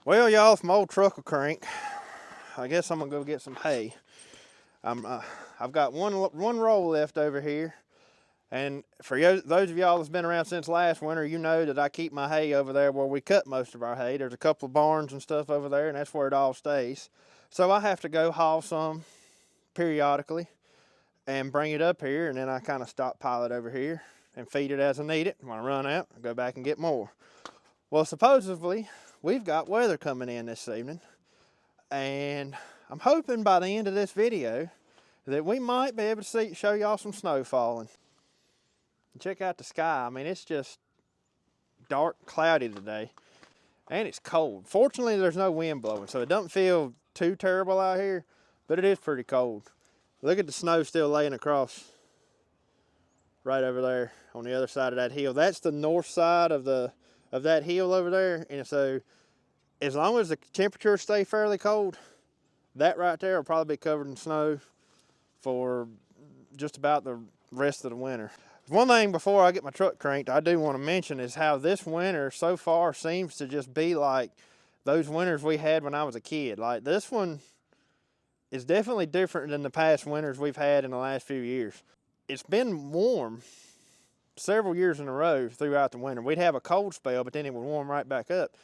Well, y'all, from old truckle crank, I guess I'm gonna go get some hay. I've got one roll left over here, and for those of y'all that's been around since last winter, you know that I keep my hay over there where we cut most of our hay. There's a couple of barns and stuff over there, and that's where it all stays. So I have to go haul some periodically and bring it up here, and then I kind of stockpile it over here and feed it as I need it. When I run out, I go back and get more. Well, supposedly, we've got weather coming in this evening, and I'm hoping by the end of this video that we might be able to show y'all some snow falling. Check out the sky. I mean, it's just dark, cloudy today, and it's cold. Fortunately, there's no wind blowing, so it doesn't feel too terrible out here, but it is pretty cold. Look at the snow still laying across right over there on the other side of that hill. That's the north side of that hill over there, and so as long as the temperatures stay fairly cold, that right there will probably be covered in snow for just about the rest of the winter. One thing before I get my truck cranked I do want to mention is how this winter so far seems to just be like those winters we had when I was a kid. Like, this one is definitely different than the past winters we've had in the last few years. It's been warm several years in a row throughout the winter. We'd have a cold spell, but then it would warm right back up.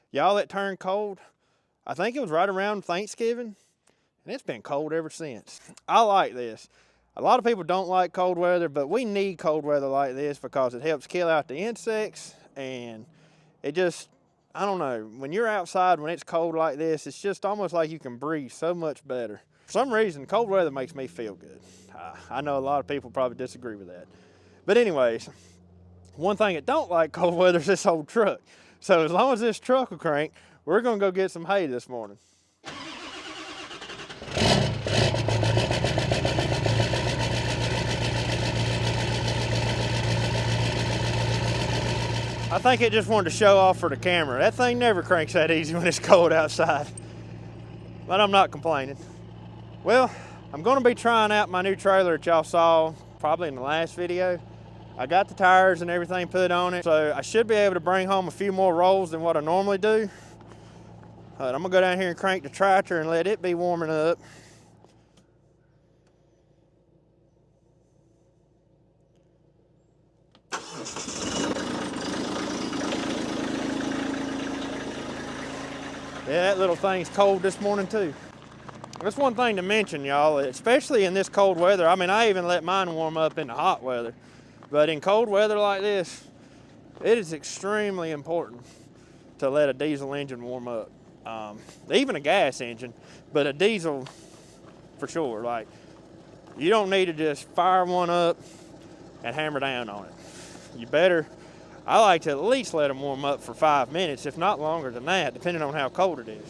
Y'all, it turned cold, I think it was right around Thanksgiving, and it's been cold ever since. I like this. A lot of people don't like cold weather, but we need cold weather like this because it helps kill out the insects, and it just, I don't know, when you're outside when it's cold like this, it's just almost like you can breathe so much better. For some reason, cold weather makes me feel good. I know a lot of people probably disagree with that. But anyways, one thing that don't like cold weather is this old truck. So as long as this truck will crank, we're gonna go get some hay this morning. I think it just wanted to show off for the camera. That thing never cranks that easy when it's cold outside. But I'm not complaining. Well, I'm gonna be trying out my new trailer that y'all saw probably in the last video. I got the tires and everything put on it, so I should be able to bring home a few more rolls than what I normally do. But I'm gonna go down here and crank the tractor and let it be warming up. Yeah, that little thing's cold this morning too. That's one thing to mention, y'all, especially in this cold weather. I mean, I even let mine warm up in the hot weather. But in cold weather like this, it is extremely important to let a diesel engine warm up. Even a gas engine, but a diesel for sure. Like, you don't need to just fire one up and hammer down on it. You better, I like to at least let them warm up for 5 minutes, if not longer than that, depending on how cold it is.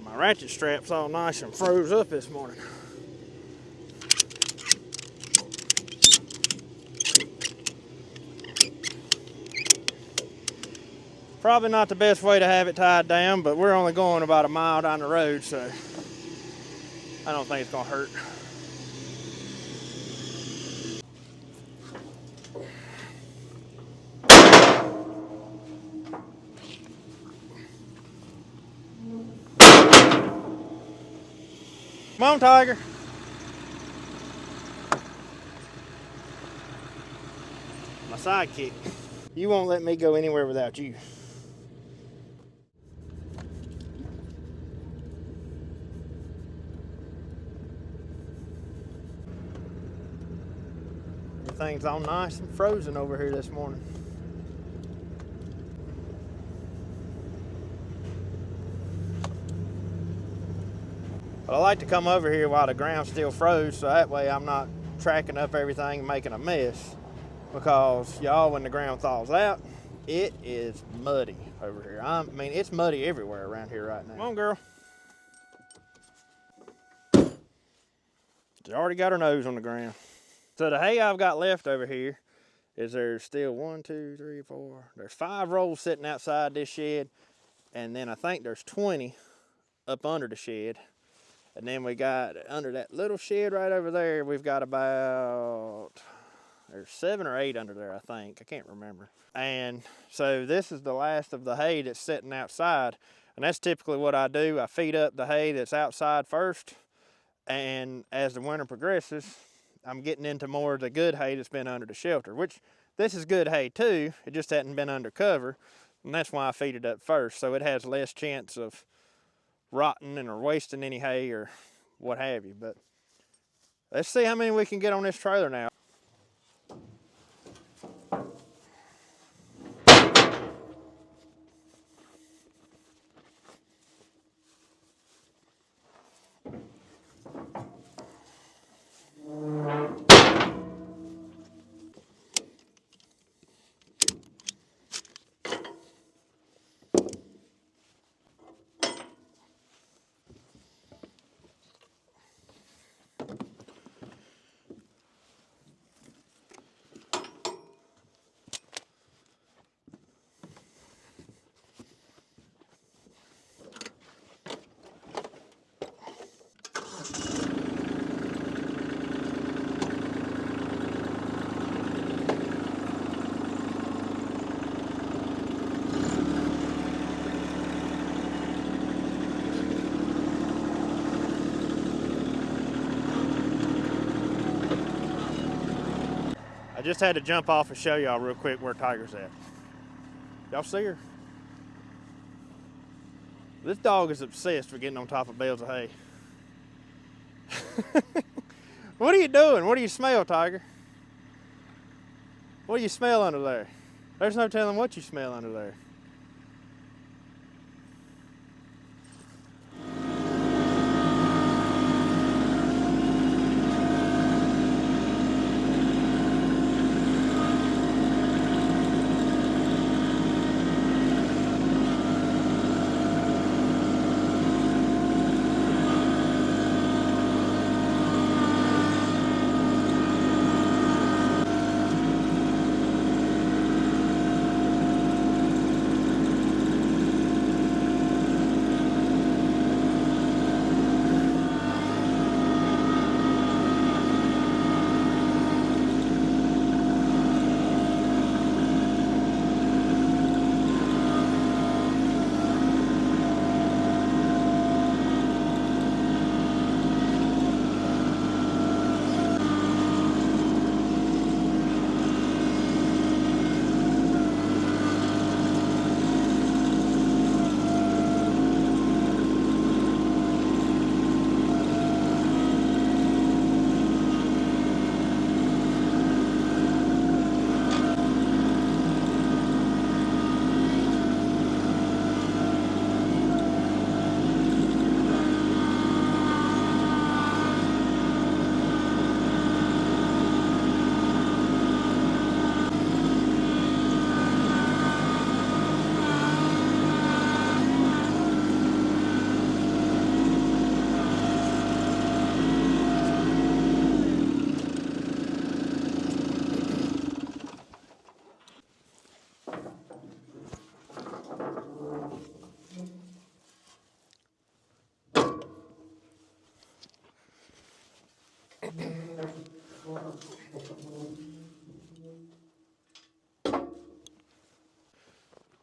My ratchet strap's all nice and froze up this morning. Probably not the best way to have it tied down, but we're only going about a mile down the road, so I don't think it's gonna hurt. Come on, Tiger. My sidekick. You won't let me go anywhere without you. everything's all nice and frozen over here this morning. But I like to come over here while the ground's still froze, so that way I'm not tracking up everything and making a mess. Because y'all, when the ground thaws out, it is muddy over here. I mean, it's muddy everywhere around here right now. Come on, girl. She already got her nose on the ground. So the hay I've got left over here is there's still 1, 2, 3, 4. There's 5 rolls sitting outside this shed, and then I think there's 20 up under the shed. And then we got under that little shed right over there, we've got about, there's 7 or 8 under there, I think. I can't remember. And so this is the last of the hay that's sitting outside. And that's typically what I do. I feed up the hay that's outside first. And as the winter progresses, I'm getting into more of the good hay that's been under the shelter, which this is good hay too. It just hadn't been under cover. And that's why I feed it up first. So it has less chance of rotting and or wasting any hay or what have you. But let's see how many we can get on this trailer now. I just had to jump off and show y'all real quick where Tiger's at. Y'all see her? This dog is obsessed with getting on top of bales of hay. What are you doing? What do you smell, Tiger? What do you smell under there? There's no telling what you smell under there.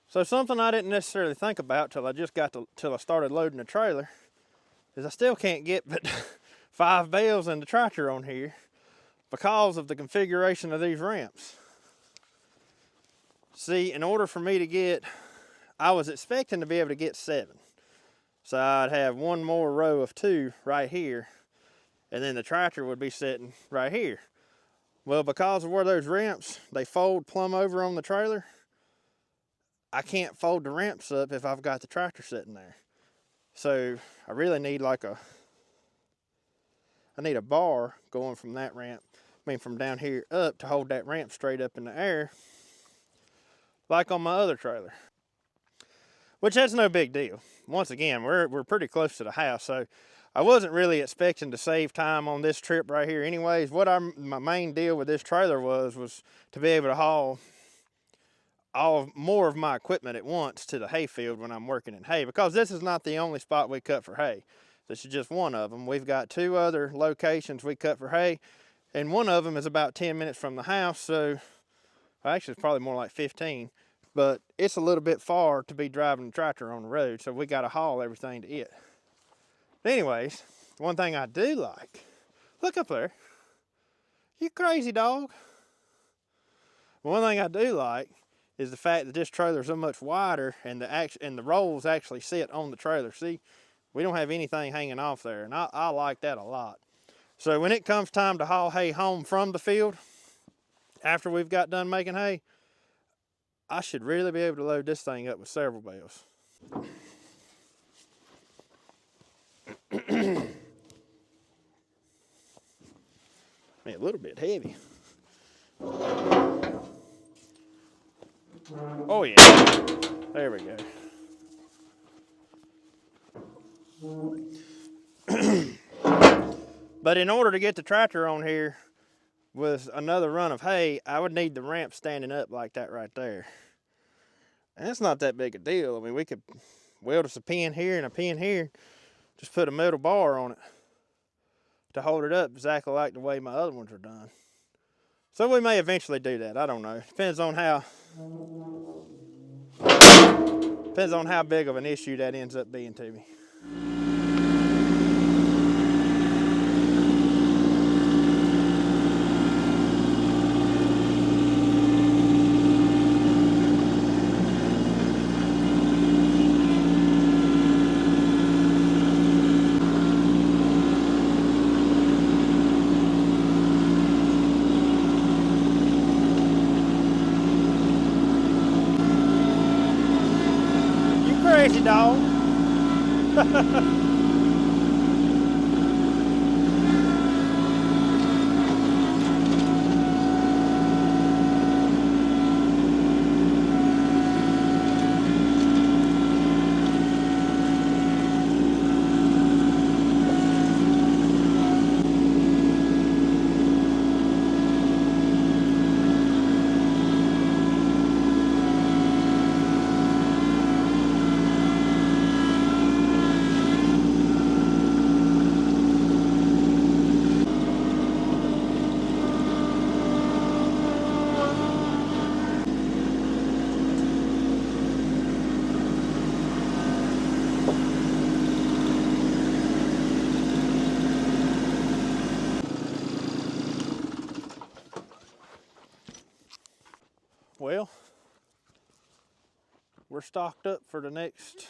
So something I didn't necessarily think about till I started loading the trailer is I still can't get but 5 bales in the tractor on here because of the configuration of these ramps. See, in order for me to get, I was expecting to be able to get 7. So I'd have one more row of 2 right here, and then the tractor would be sitting right here. Well, because of where those ramps, they fold plumb over on the trailer, I can't fold the ramps up if I've got the tractor sitting there. So I really need like I need a bar going from that ramp, from down here up to hold that ramp straight up in the air, like on my other trailer. Which that's no big deal. Once again, we're pretty close to the house, so I wasn't really expecting to save time on this trip right here anyways. My main deal with this trailer was to be able to haul more of my equipment at once to the hay field when I'm working in hay, because this is not the only spot we cut for hay. This is just one of them. We've got 2 other locations we cut for hay, and one of them is about 10 minutes from the house, so actually it's probably more like 15, but it's a little bit far to be driving the tractor on the road, so we got to haul everything to it. But anyways, one thing I do like, look up there, you crazy dog. One thing I do like is the fact that this trailer is so much wider, and the rolls actually sit on the trailer. See, we don't have anything hanging off there, and I like that a lot. So when it comes time to haul hay home from the field, after we've got done making hay, I should really be able to load this thing up with several bales. A little bit heavy. Oh yeah, there we go. But in order to get the tractor on here with another run of hay, I would need the ramp standing up like that right there. And it's not that big a deal. I mean, we could weld us a pin here and a pin here, just put a metal bar on it to hold it up exactly like the way my other ones are done. So we may eventually do that. I don't know. Depends on how big of an issue that ends up being to me. Crazy dog. Well, we're stocked up for the next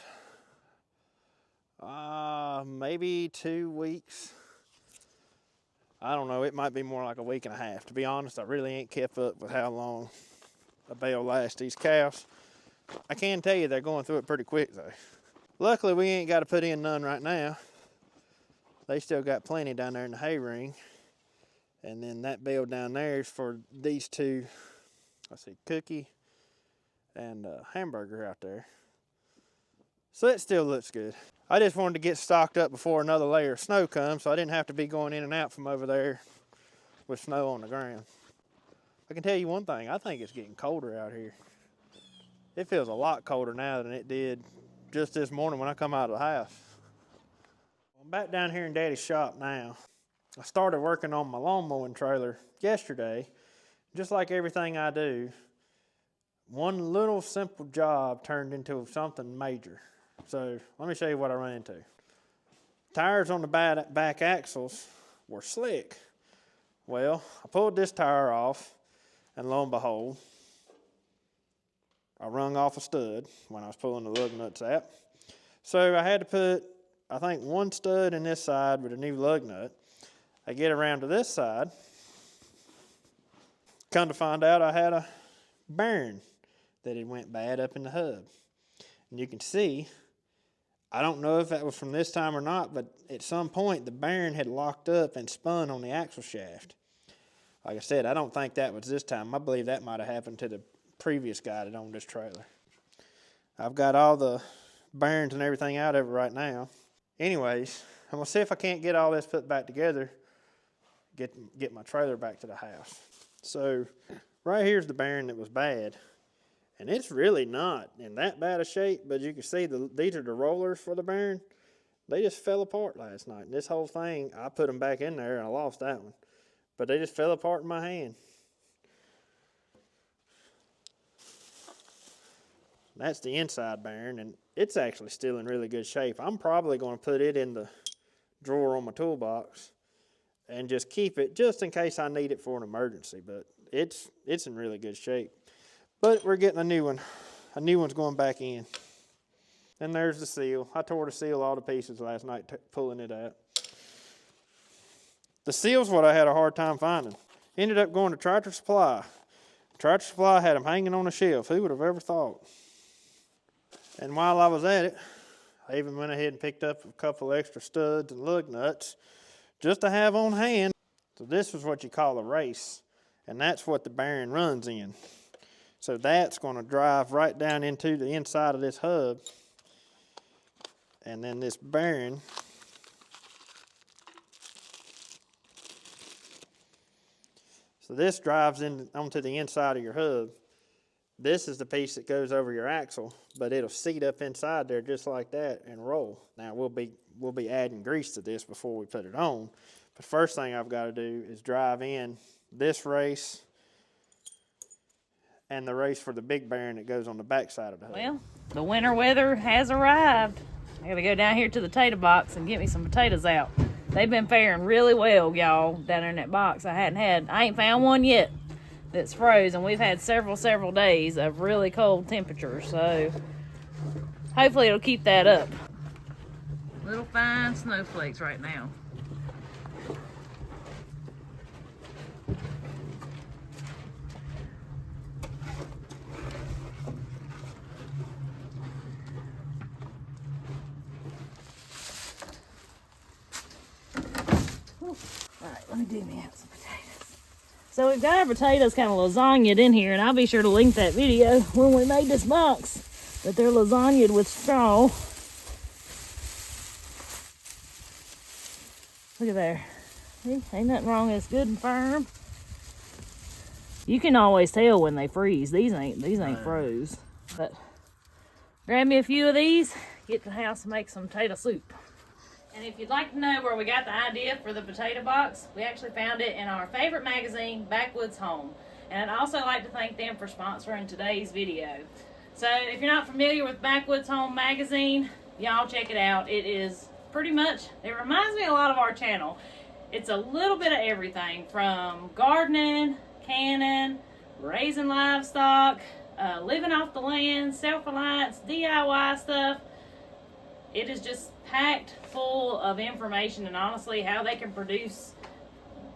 maybe 2 weeks. I don't know, it might be more like a week and a half. To be honest, I really ain't kept up with how long a bale lasts these cows. I can tell you they're going through it pretty quick though. Luckily we ain't got to put in none right now. They still got plenty down there in the hay ring. And then that bale down there is for these 2, I see Cookie and Hamburger out there. So it still looks good. I just wanted to get stocked up before another layer of snow comes, so I didn't have to be going in and out from over there with snow on the ground. I can tell you one thing, I think it's getting colder out here. It feels a lot colder now than it did just this morning when I come out of the house. I'm back down here in Daddy's shop now. I started working on my lawn mowing trailer yesterday. Just like everything I do, one little simple job turned into something major. So let me show you what I run into. Tires on the back axles were slick. Well, I pulled this tire off, and lo and behold, I wrung off a stud when I was pulling the lug nuts out. So I had to put, I think, 1 stud in this side with a new lug nut. I get around to this side, Come to find out, I had a bearing that had went bad up in the hub. And you can see, I don't know if that was from this time or not, but at some point the bearing had locked up and spun on the axle shaft. Like I said, I don't think that was this time. I believe that might have happened to the previous guy that owned this trailer. I've got all the bearings and everything out of it right now. Anyways, I'm gonna see if I can't get all this put back together, get my trailer back to the house. So right here's the bearing that was bad. And it's really not in that bad a shape, but you can see these are the rollers for the bearing. They just fell apart last night. And this whole thing, I put them back in there and I lost that one. But they just fell apart in my hand. That's the inside bearing, and it's actually still in really good shape. I'm probably going to put it in the drawer on my toolbox and just keep it just in case I need it for an emergency. But it's in really good shape. But we're getting a new one. A new one's going back in. And there's the seal. I tore the seal all to pieces last night pulling it out. The seal's what I had a hard time finding. Ended up going to Tractor Supply. Tractor Supply had them hanging on a shelf. Who would have ever thought? And while I was at it, I even went ahead and picked up a couple extra studs and lug nuts just to have on hand. So this is what you call a race, and that's what the bearing runs in. So that's going to drive right down into the inside of this hub, and then this bearing so this drives in onto the inside of your hub. This is the piece that goes over your axle, but it'll seat up inside there just like that and roll. Now we'll be adding grease to this before we put it on. But first thing I've got to do is drive in this race and the race for the big bearing that goes on the back side of the hub. Well, the winter weather has arrived. I gotta go down here to the potato box and get me some potatoes out. They've been faring really well, y'all, down there in that box. I ain't found one yet that's frozen. We've had several days of really cold temperatures, so hopefully it'll keep that up. Little fine snowflakes right now. Alright, let me do me out some potatoes. So we've got our potatoes kind of lasagnaed in here, and I'll be sure to link that video when we made this box. But they're lasagnaed with straw. Look at there. See, ain't nothing wrong. It's good and firm. You can always tell when they freeze. These ain't froze. But grab me a few of these, get to the house and make some potato soup. And if you'd like to know where we got the idea for the potato box, we actually found it in our favorite magazine, Backwoods Home. And I'd also like to thank them for sponsoring today's video. So if you're not familiar with Backwoods Home magazine, y'all check it out. It is pretty much, it reminds me a lot of our channel. It's a little bit of everything from gardening, canning, raising livestock, living off the land, self-reliance, DIY stuff. It is just packed full of information, and honestly, how they can produce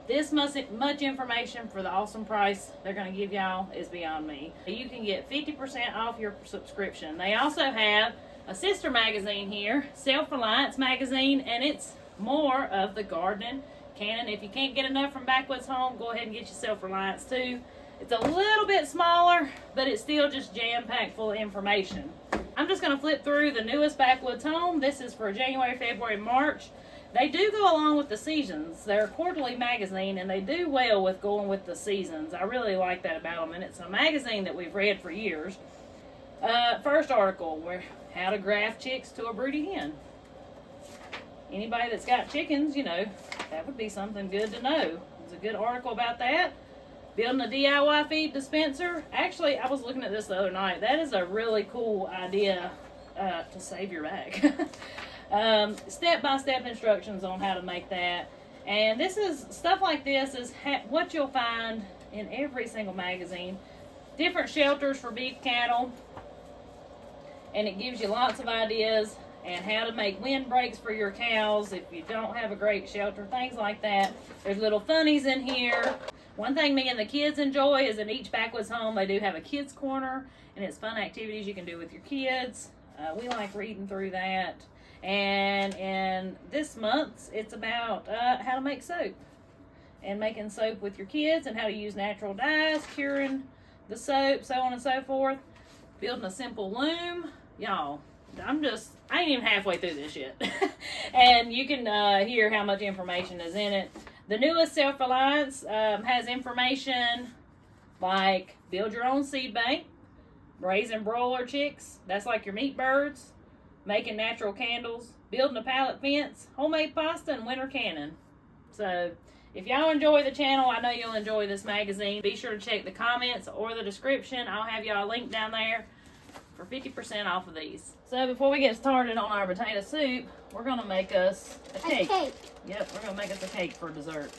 this much information for the awesome price they're going to give y'all is beyond me. You can get 50% off your subscription. They also have a sister magazine here, Self-Reliance magazine, and it's more of the gardening, canning. If you can't get enough from Backwoods Home, go ahead and get your Self-Reliance too. It's a little bit smaller, but it's still just jam-packed full of information. I'm just going to flip through the newest Backwoods Home. This is for January, February, March. They do go along with the seasons. They're a quarterly magazine, and they do well with going with the seasons. I really like that about them, and it's a magazine that we've read for years. First article, how to graft chicks to a broody hen. Anybody that's got chickens, you know, that would be something good to know. There's a good article about that. Building a DIY feed dispenser. Actually, I was looking at this the other night. That is a really cool idea to save your back. Step-by-step instructions on how to make that. And this is, stuff like this is what you'll find in every single magazine. Different shelters for beef cattle. And it gives you lots of ideas and how to make windbreaks for your cows if you don't have a great shelter, things like that. There's little funnies in here. One thing me and the kids enjoy is in each Backwoods Home they do have a kids corner, and it's fun activities you can do with your kids. We like reading through that. And in this month's, it's about how to make soap and making soap with your kids and how to use natural dyes, curing the soap, so on and so forth. Building a simple loom. Y'all, I ain't even halfway through this yet. And you can hear how much information is in it. The newest Self-Reliance has information like build your own seed bank, raising broiler chicks, that's like your meat birds, making natural candles, building a pallet fence, homemade pasta, and winter canning. So if y'all enjoy the channel, I know you'll enjoy this magazine. Be sure to check the comments or the description. I'll have y'all linked down there for 50% off of these. So before we get started on our potato soup, we're gonna make us a cake. Yep, we're gonna make us a cake for dessert.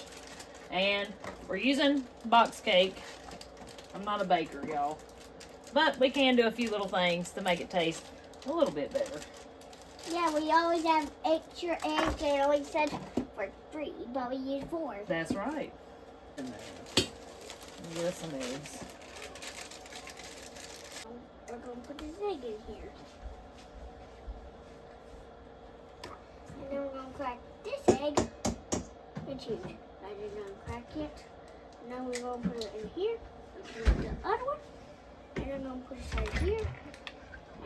And we're using box cake. I'm not a baker, y'all. But we can do a few little things to make it taste a little bit better. Yeah, we always have extra eggs. They always said for 3, but we use 4. That's right. And then give us some eggs. We're going to put this egg in here. And then we're going to crack this egg. It's huge. I did not crack it. Now we're going to put it in here. Put the other one. And I'm going to put it right here.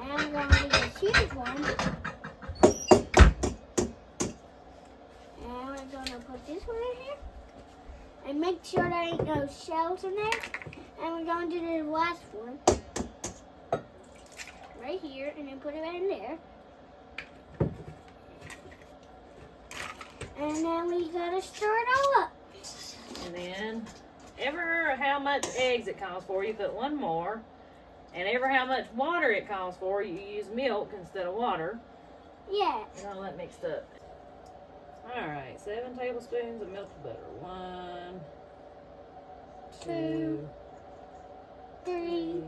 And I'm going to do this huge one. And we're going to put this one in here. And make sure there ain't no shells in there. And we're going to do the last one. Right here. And then put it right in there. And then we got to stir it all up. And then, ever how much eggs it calls for, you put 1 more. And ever how much water it calls for, you use milk instead of water. Yeah. And all that mixed up. Alright, 7 tablespoons of melted butter. 1, 2, 3,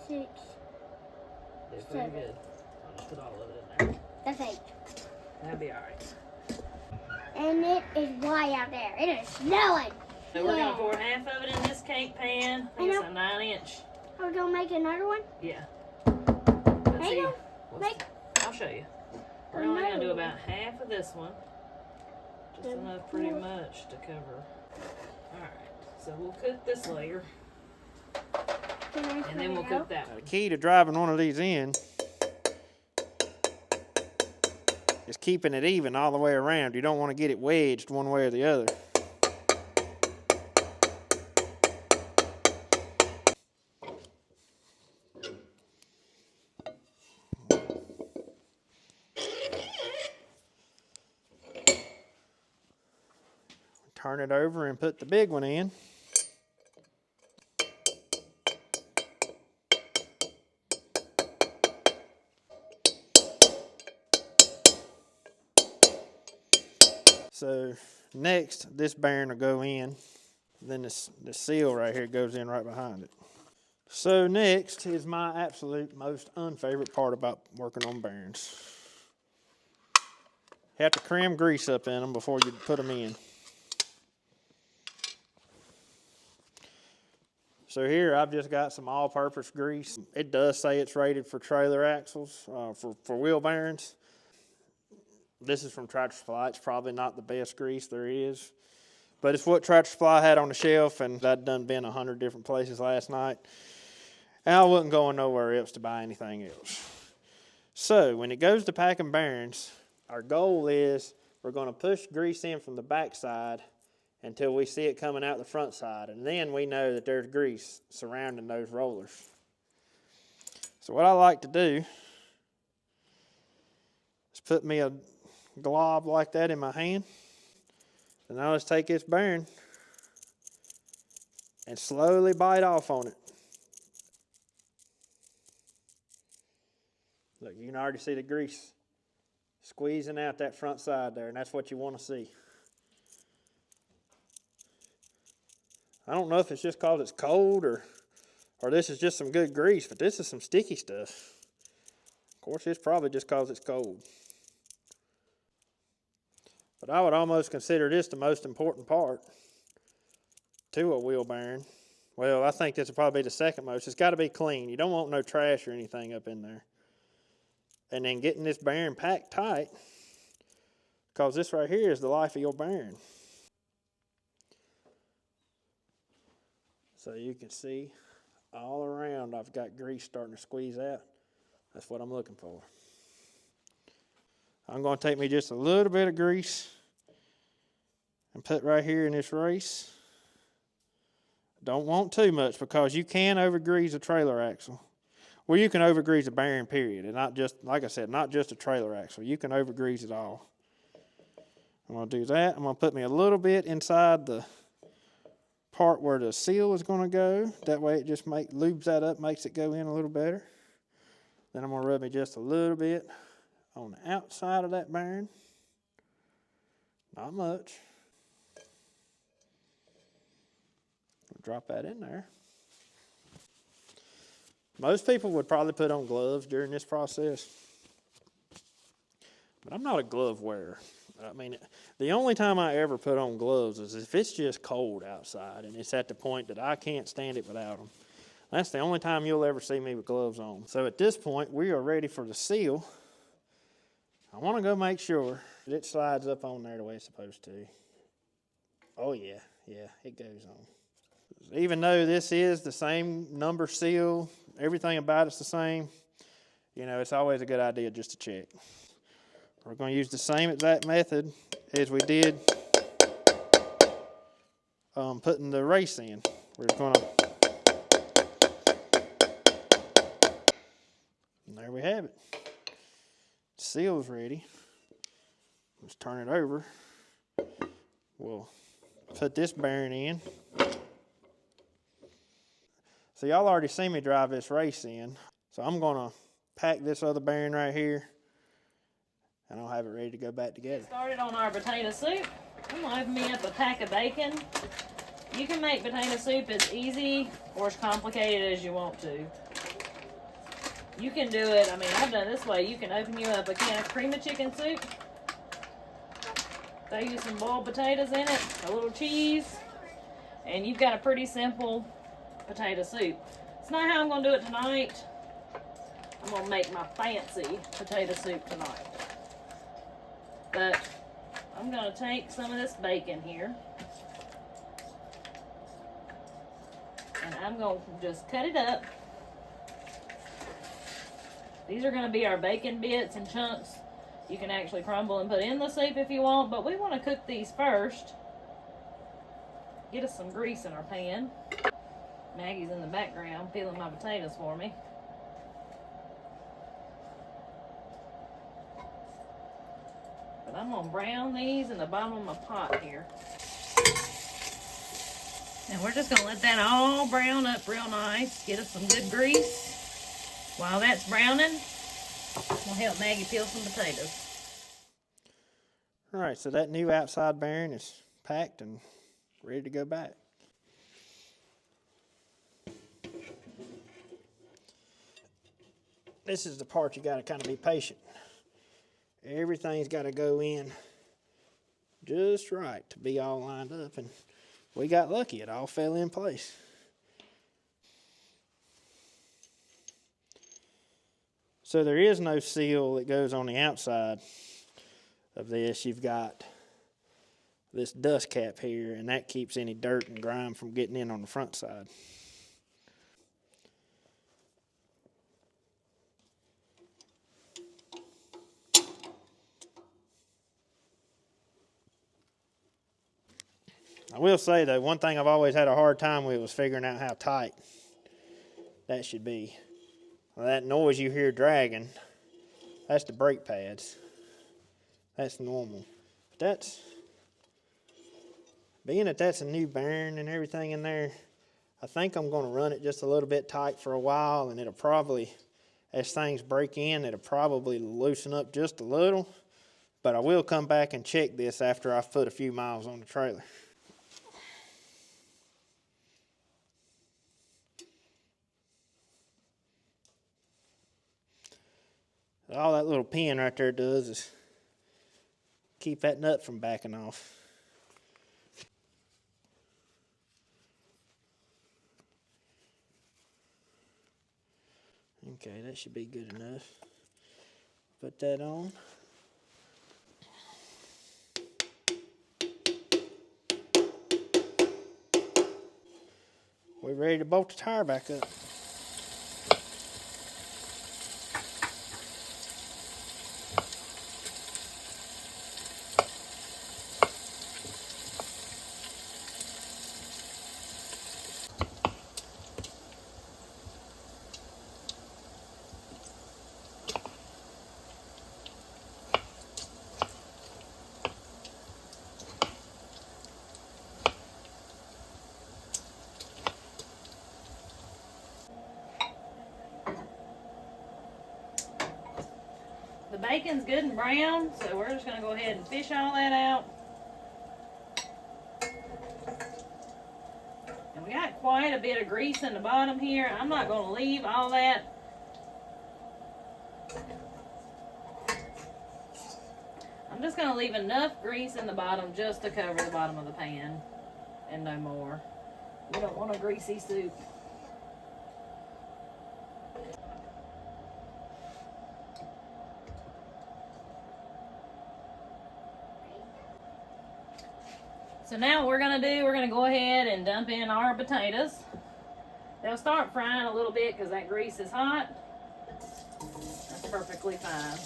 6. Did pretty good. I'll just put all of it in there. That's 8. That'll be alright. And it is white out there. It is snowing. So we're going to pour half of it in this cake pan. I think it's a 9-inch. We're going to make another one? Yeah. Hey, I'll show you. We're only going to do about half of this one. Just enough pretty much to cover. Alright, so we'll cook this layer. And then we'll cook that one. The key to driving one of these in is keeping it even all the way around. You don't want to get it wedged one way or the other. Turn it over and put the big one in. So next, this bearing will go in. Then this seal right here goes in right behind it. So next is my absolute most unfavorite part about working on bearings. You have to cram grease up in them before you put them in. So here I've just got some all-purpose grease. It does say it's rated for trailer axles, for wheel bearings. This is from Tractor Supply. It's probably not the best grease there is. But it's what Tractor Supply had on the shelf, and I'd done been 100 different places last night. And I wasn't going nowhere else to buy anything else. So when it goes to packing bearings, our goal is we're going to push grease in from the back side until we see it coming out the front side. And then we know that there's grease surrounding those rollers. So what I like to do is put me a glob like that in my hand. And I'll just take this bearing and slowly bite off on it. Look, you can already see the grease squeezing out that front side there, and that's what you want to see. I don't know if it's just because it's cold or this is just some good grease, but this is some sticky stuff. Of course, it's probably just because it's cold. But I would almost consider this the most important part. to a wheel bearing. Well, I think this will probably be the second most. It's got to be clean. You don't want no trash or anything up in there. And then getting this bearing packed tight, because this right here is the life of your bearing. So you can see all around I've got grease starting to squeeze out. That's what I'm looking for. I'm going to take me just a little bit of grease and put right here in this race. Don't want too much, because you can overgrease a trailer axle. Well, you can overgrease a bearing, period. And not just, like I said, not just a trailer axle. You can overgrease it all. I'm going to do that. I'm going to put me a little bit inside the part where the seal is going to go. That way it just lubes that up, makes it go in a little better. Then I'm going to rub me just a little bit on the outside of that bearing. Not much. Drop that in there. Most people would probably put on gloves during this process, but I'm not a glove wearer. I mean, the only time I ever put on gloves is if it's just cold outside and it's at the point that I can't stand it without them. That's the only time you'll ever see me with gloves on. So at this point, we are ready for the seal. I want to go make sure that it slides up on there the way it's supposed to. Oh yeah, it goes on. Even though this is the same number seal, everything about it's the same, you know, it's always a good idea just to check. We're going to use the same exact method as we did putting the race in. We're going to, and there we have it. The seal's ready. Let's turn it over. We'll put this bearing in. So y'all already seen me drive this race in. So I'm going to pack this other bearing right here, and I'll have it ready to go back together. Started on our potato soup. I'm going to open me up a pack of bacon. You can make potato soup as easy or as complicated as you want to. You can do it, I mean, I've done it this way. You can open you up a can of cream of chicken soup. Throw you some boiled potatoes in it, a little cheese, and you've got a pretty simple potato soup. It's not how I'm going to do it tonight. I'm going to make my fancy potato soup tonight. But I'm going to take some of this bacon here, and I'm going to just cut it up. These are going to be our bacon bits and chunks. You can actually crumble and put in the soup if you want, but we want to cook these first. Get us some grease in our pan. Maggie's in the background peeling my potatoes for me. But I'm going to brown these in the bottom of my pot here. And we're just going to let that all brown up real nice. Get us some good grease. While that's browning, we'll help Maggie peel some potatoes. All right, so that new outside bearing is packed and ready to go back. This is the part you got to kind of be patient. Everything's got to go in just right to be all lined up, and we got lucky. It all fell in place. So there is no seal that goes on the outside of this. You've got this dust cap here, and that keeps any dirt and grime from getting in on the front side. I will say, though, one thing I've always had a hard time with was figuring out how tight that should be. Well, that noise you hear dragging, that's the brake pads. That's normal. But that's, being that that's a new bearing and everything in there, I think I'm going to run it just a little bit tight for a while, and it'll probably, as things break in, it'll probably loosen up just a little. But I will come back and check this after I've put a few miles on the trailer. All that little pin right there does is keep that nut from backing off. Okay, that should be good enough. Put that on. We're ready to bolt the tire back up. The bacon's good and brown, so we're just gonna go ahead and fish all that out. And we got quite a bit of grease in the bottom here. I'm not gonna leave all that. I'm just gonna leave enough grease in the bottom just to cover the bottom of the pan and no more. We don't want a greasy soup. So now what we're gonna go ahead and dump in our potatoes. They'll start frying a little bit because that grease is hot. That's perfectly fine.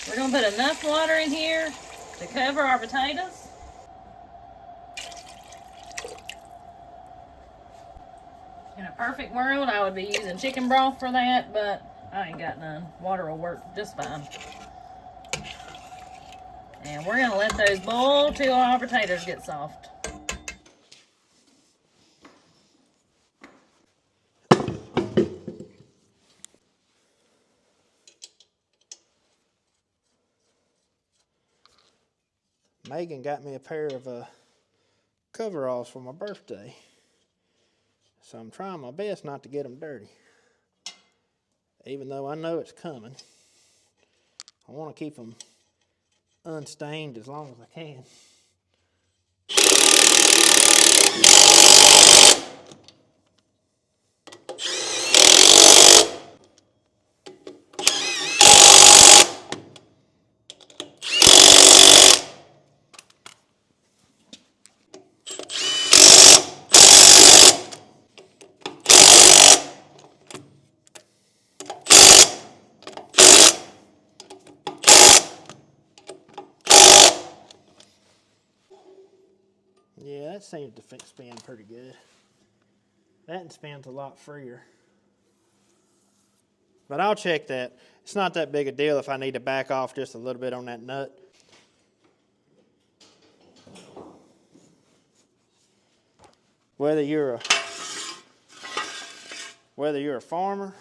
We're gonna put enough water in here to cover our potatoes. In a perfect world, I would be using chicken broth for that, but I ain't got none. Water will work just fine. And we're gonna let those boil till our potatoes get soft. Megan got me a pair of coveralls for my birthday. So I'm trying my best not to get them dirty. Even though I know it's coming. I want to keep them unstained as long as I can. Yeah, that seems to spin pretty good. That spins a lot freer. But I'll check that. It's not that big a deal if I need to back off just a little bit on that nut. Whether you're a farmer,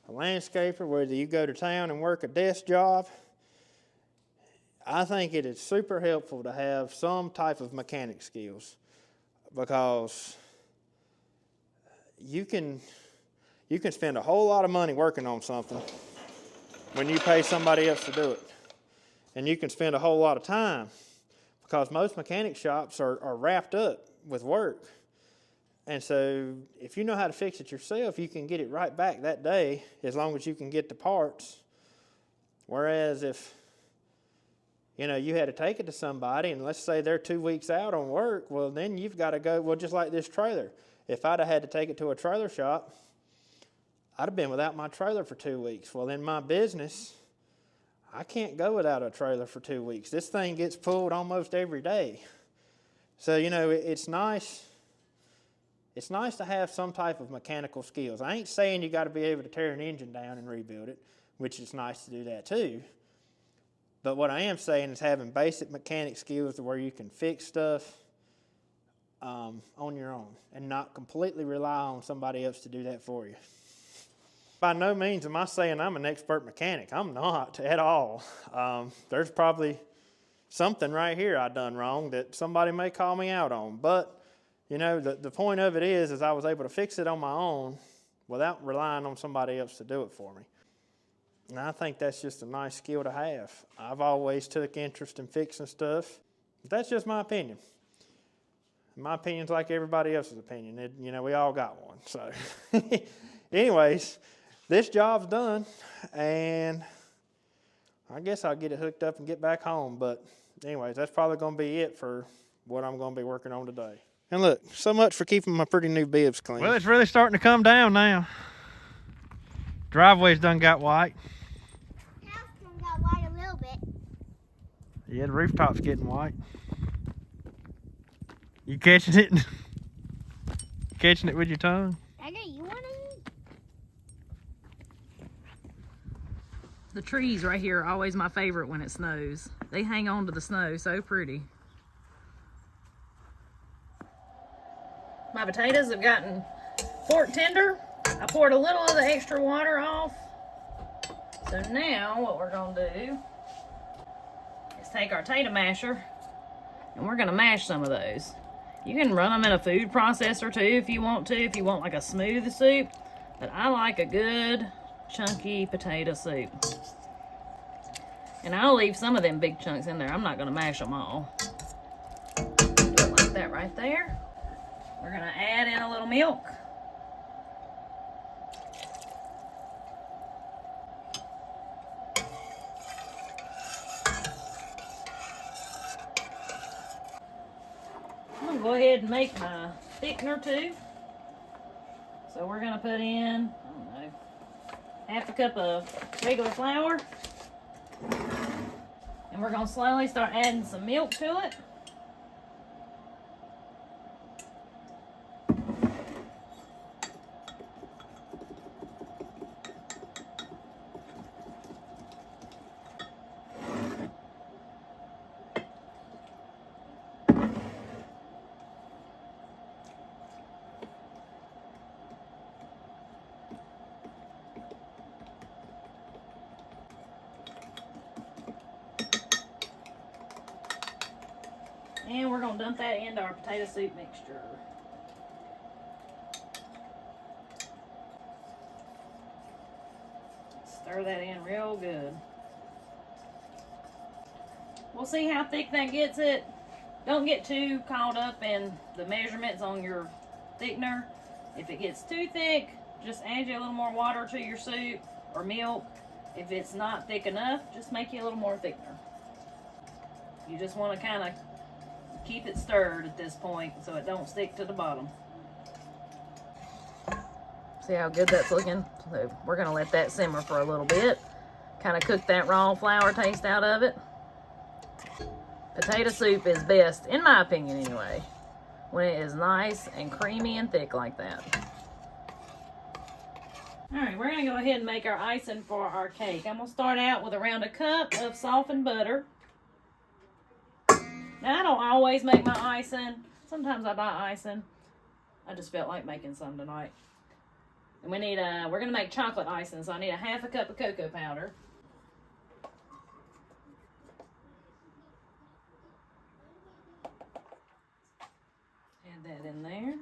a landscaper, whether you go to town and work a desk job, I think it is super helpful to have some type of mechanic skills, because you can spend a whole lot of money working on something when you pay somebody else to do it. And you can spend a whole lot of time, because most mechanic shops are wrapped up with work. And so if you know how to fix it yourself, you can get it right back that day as long as you can get the parts. Whereas if you had to take it to somebody, and let's say they're 2 weeks out on work, well, then you've got to go, well, just like this trailer. If I'd have had to take it to a trailer shop, I'd have been without my trailer for 2 weeks. Well, in my business, I can't go without a trailer for 2 weeks. This thing gets pulled almost every day. So, it's nice. It's nice to have some type of mechanical skills. I ain't saying you got to be able to tear an engine down and rebuild it, which is nice to do that too. But what I am saying is having basic mechanic skills to where you can fix stuff on your own and not completely rely on somebody else to do that for you. By no means am I saying I'm an expert mechanic. I'm not at all. There's probably something right here I done wrong that somebody may call me out on. But You know, the point of it is I was able to fix it on my own without relying on somebody else to do it for me. And I think that's just a nice skill to have. I've always took interest in fixing stuff. But that's just my opinion. My opinion's like everybody else's opinion. You know, we all got one. So, anyways, this job's done, and I guess I'll get it hooked up and get back home. But anyways, that's probably going to be it for what I'm going to be working on today. And look, so much for keeping my pretty new bibs clean. Well, it's really starting to come down now. Driveway's done got white. House done got white a little bit. Yeah, the rooftop's getting white. You catching it? Catching it with your tongue? Dagger, you want to eat? The trees right here are always my favorite when it snows. They hang on to the snow so pretty. My potatoes have gotten fork tender. I poured a little of the extra water off. So now what we're gonna do is take our potato masher and we're gonna mash some of those. You can run them in a food processor too if you want to, if you want like a smooth soup. But I like a good chunky potato soup. And I'll leave some of them big chunks in there. I'm not gonna mash them all. Do it like that right there. We're gonna add in a little milk. I'm gonna go ahead and make my thickener too. So we're gonna put in, I don't know, half a cup of regular flour. And we're gonna slowly start adding some milk to it. And we're gonna dump that into our potato soup mixture. Stir that in real good. We'll see how thick that gets it. Don't get too caught up in the measurements on your thickener. If it gets too thick, just add you a little more water to your soup or milk. If it's not thick enough, just make you a little more thickener. You just want to kind of keep it stirred at this point so it don't stick to the bottom. See how good that's looking? So we're gonna let that simmer for a little bit. Kind of cook that raw flour taste out of it. Potato soup is best, in my opinion anyway, when it is nice and creamy and thick like that. All right, we're gonna go ahead and make our icing for our cake. I'm gonna start out with around a cup of softened butter. Now, I don't always make my icing. Sometimes I buy icing. I just felt like making some tonight. And we need we're gonna make chocolate icing, so I need a half a cup of cocoa powder. Add that in there.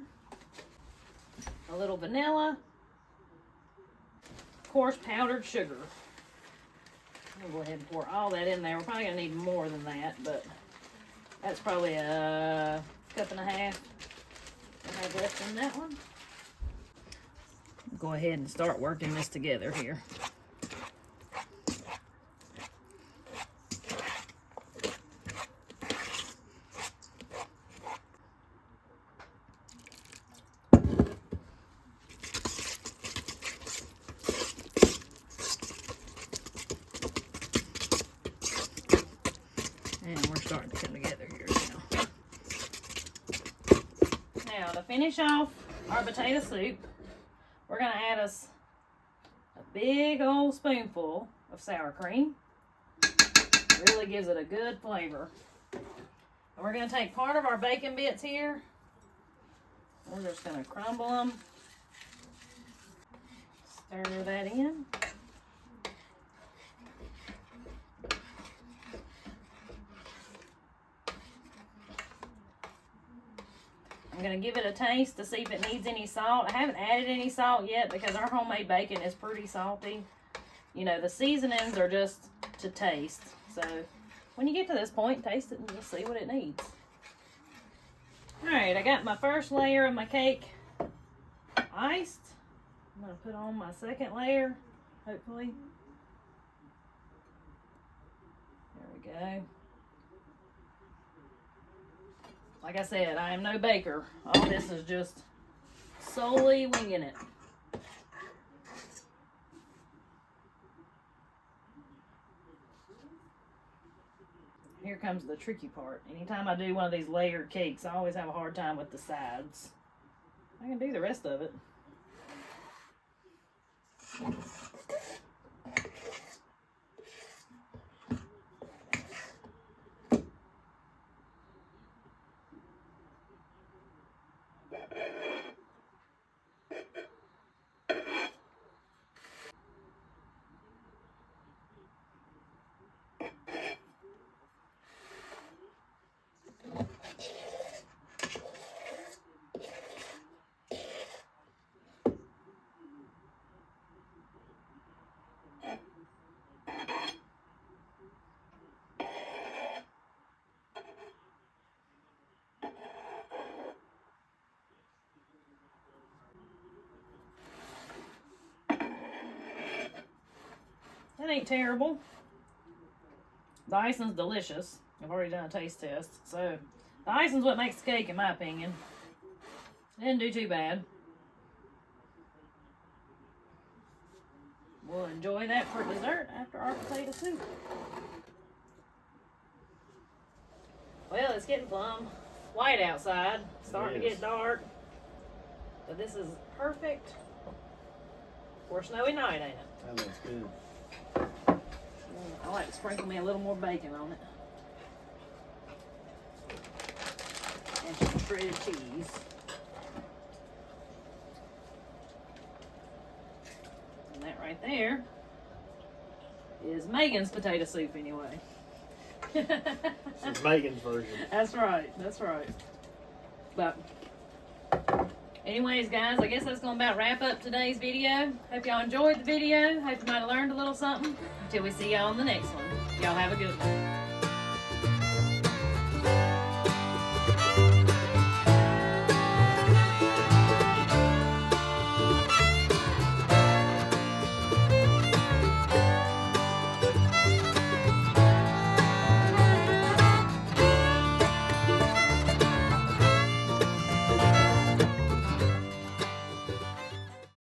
A little vanilla. Of course, powdered sugar. I'll go ahead and pour all that in there. We're probably gonna need more than that, but that's probably a cup and a half I have left in that one. Go ahead and start working this together here. And we're starting to come together here now. Now to finish off our potato soup, we're gonna add us a big old spoonful of sour cream. Really gives it a good flavor. And we're gonna take part of our bacon bits here. We're just gonna crumble them. Stir that in. gonna give it a taste to see if it needs any salt. I haven't added any salt yet because our homemade bacon is pretty salty. You know, the seasonings are just to taste. So when you get to this point, taste it and you'll see what it needs. Alright, I got my first layer of my cake iced. I'm gonna put on my second layer, hopefully. There we go. Like I said, I am no baker. All this is just solely winging it. Here comes the tricky part. Anytime I do one of these layered cakes, I always have a hard time with the sides. I can do the rest of it. That ain't terrible. The icing's delicious. I've already done a taste test. So, the icing's what makes the cake, in my opinion. Didn't do too bad. We'll enjoy that for dessert after our potato soup. Well, it's getting plumb white outside. It's starting to get dark. But this is perfect for a snowy night, ain't it? That looks good. I like to sprinkle me a little more bacon on it. And some shredded cheese. And that right there is Meagan's potato soup anyway. This is Meagan's version. That's right, that's right. But anyways, guys, I guess that's going to about wrap up today's video. Hope y'all enjoyed the video. Hope you might have learned a little something. Until we see y'all on the next one. Y'all have a good one.